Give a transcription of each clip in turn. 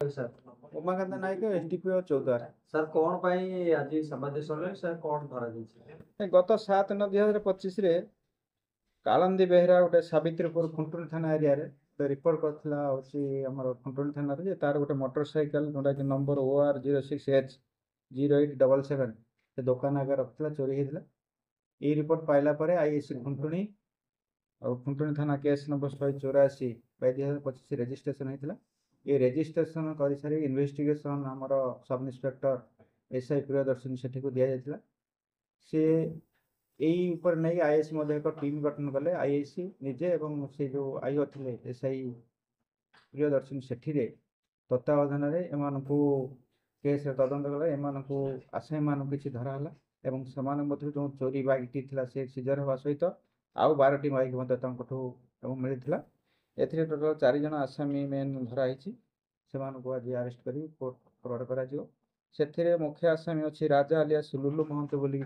Sir Umakant नायक SDPO 14 sir कौन पाई आज समादेश sir कौन धरा गत 7/9/2025 रे कालंदी बेहरा गोटे सावित्रीपुर खुंटुनी थाना एरिया रे गोटे रिपोर्ट करथिला होची हमर खुंटुनी थाना रे जे तार गोटे मोटरसाइकिल जोटा कि नंबर OR06H0877 से दुकान आगे रखथिला चोरी हेदिला। ई रिपोर्ट पाइला परे आईएससी खुंटुनी और खुंटुनी थाना केस नंबर 184/2025 रजिस्ट्रेशन हेतिला। ये रजिस्ट्रेशन कर सारी इन्वेस्टिगेशन आमर सब इन्स्पेक्टर एसआई प्रियदर्शनी सेठी को दिया जायतिला। से यही ऊपर नहीं आईएससी एक टीम गठन कले आईएससी निजे एवं से जो आईओ थे एसआई प्रियदर्शनी सेठी रे तत्वावधान एम को केस तदंत कले एम को आसामी मान किसी धराला एवं से जो चोरी बाइकटी थी से सीजर हवा सहित आउ 12टी बाइक मिलता। एथिरे टोटल 4 जन आसामी मेन धराई से आज अरेस्ट कर कोर्ट फरवर्ड कर मुख्य आसामी अच्छी राजा आलिया सुलुलु महंत बोली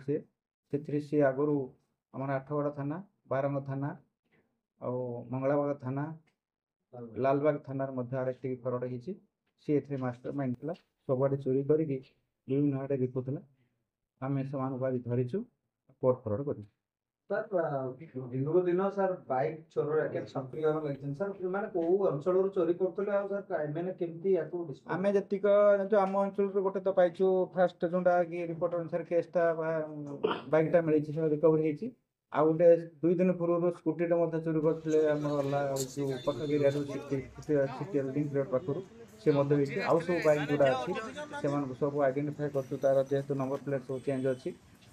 से आगु आम आठगड़ थाना बारंग थाना और मंगलाबाग थाना लालबाग थाना अरेस्ट फरवर्ड होती सी ए मास्टर माइंड था सबुआड़े चोरी करके विभिन्न आड़े बिकुला आम से आज धरीचु कोर्ट फरवर्ड कर सर दिन को दिन सर बाइक चोर रैकेट सक्रिय लगे सर माने को अंचल चोरी करथले आ सर माने केमती याको आमे जतिक जो आम अंचल गोटे तो पाइछु फास्ट जोंडा कि रिपोर्ट अनुसार केसटा बाइकटा मिली से रिकवरी होईची आ गोटे 2 दिन पूर्व स्कूटी मध्ये चोरी करथले हमला जो पटक एरिया सिटी लिंक रोड पाखरु से मध्ये होईची आ सब बाइक जोडा अछि से मान सब आइडेंटिफाई करछु तार जेहेतु नंबर प्लेट सब चेंज अछि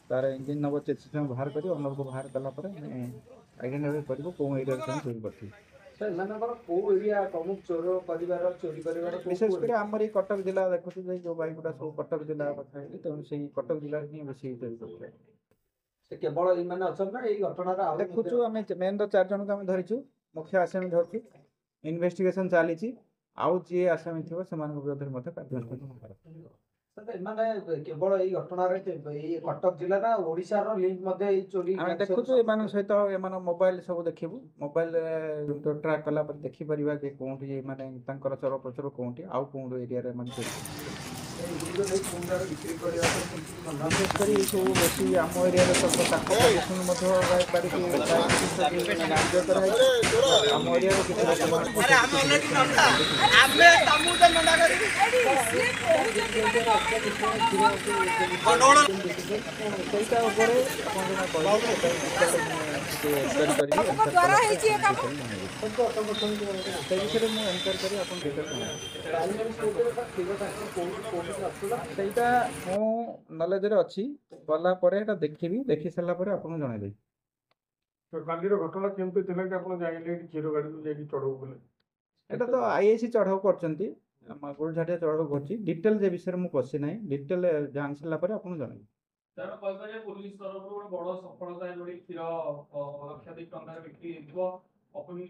तार इंजिन नंबर सिस्टम बाहर करी ओनर को बाहर कला पर आइडेंटिफाई करबो को एरिया से चोरी करथि सर मानकर को एरिया प्रमुख चोर परिवार चोरी परिवार विशेष कर आमर ई कटक जिला देखु जो बाइक गुडा सब कटक जिला कथा है तेणु से कटक जिला ही बेसी चोरी करथि से केवल ई माने अछन ना ई घटना रा देखुछु हमें मेन तो 4 जन को हम धरिछु मुख्य आसामी धरछु इन्वेस्टिगेशन चालीची आउ जे आसामी थिबो समान विरोध मध्ये कार्यान्वयन सर माने केवल ई घटना रे ई कटक जिला ना ओडिसा रो लिंक मध्ये ई चोरी हम देखुछु एमान सहित एमान मोबाइल सब देखिबु मोबाइल तो ट्रैक कला पर देखि परिबा जे कोंठी माने तांकर चर प्रचर कोंठी आउ कोन एरिया रे मान विशेष कर बेसी आम एरिया आम ସେଇଟା ମୁଁ ନଲେଜରେ ଅଛି ଗଲା ପରେ ଏଟା ଦେଖିବି ଦେଖି ସାରିଲା ପରେ ଆପଣଙ୍କୁ ଜଣେଇଦେବି। ତ କାଲିର ଘଟଣା କେମିତି ଥିଲା କି ଆପଣ ଯାଇଲେ କ୍ଷୀର ଗାଡ଼ିକୁ ଯାଇକି ଚଢ଼ଉ କଲେ? ଏଟା ତ ଆଇଏସି ଚଢ଼ଉ କରିଛନ୍ତି ଗୋଲଝାଟିଆ ଚଢ଼ଉ କରିଛି ଡିଟେଲ ଯେ ବିଷୟରେ ମୁଁ ପଶି ନାହିଁ ଡିଟେଲ ଜାଣି ସାରିଲା ପରେ ଆପଣଙ୍କୁ ଜଣେଇବି। ତାର କହିପାରିବେ ପୋଲିସ ତରଫରୁ ଗୋଟେ ବଡ଼ ସଫଳତା ଏଭଳି କ୍ଷୀର ଲକ୍ଷାଧିକ ଟଙ୍କାରେ ବିକ୍ରି ହେଇଥିବ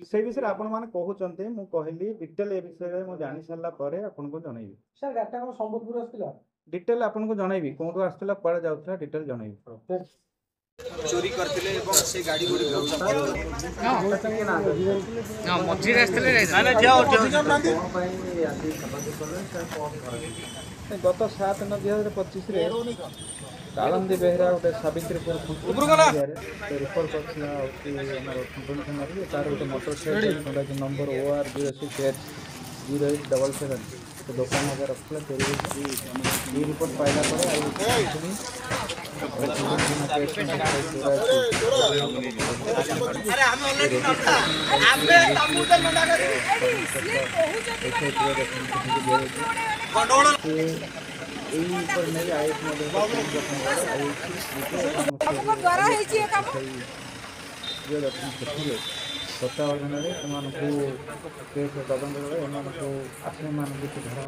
से विषय आपण माने कहउचंते मु कहली डिटेल ए विषय मु जानि सारला परे आपन को जणाइबी सर गाटा को संबलपुर आस्तिला डिटेल आपन को जणाइबी कोठो आस्तिला पळे जाउतला डिटेल जणाइबी चोरी करथिले एवं से गाड़ी गुडी हां मझी रास्ते रे ना जाओ गत 7/9/2025 रे कालंदी बेहरा गोटे सावित्रीपुर रिपोर्ट करथिला कि हमर खुंटुनी थाना रे तार गोटे मोटरसाइकिल जोटा कि नंबर OR06H0877 तो दुकान आगे रखला चोरी ई रिपोर्ट पाइला परे अरे हम ऑलरेडी आबे तमु तो मंडा करी এই पर नहीं आए द्वारा है जी काम ये रत्न सेठी तत्वावधान रे एमानकु केस तदंत रे एमानकु आसामी मान किछि धरा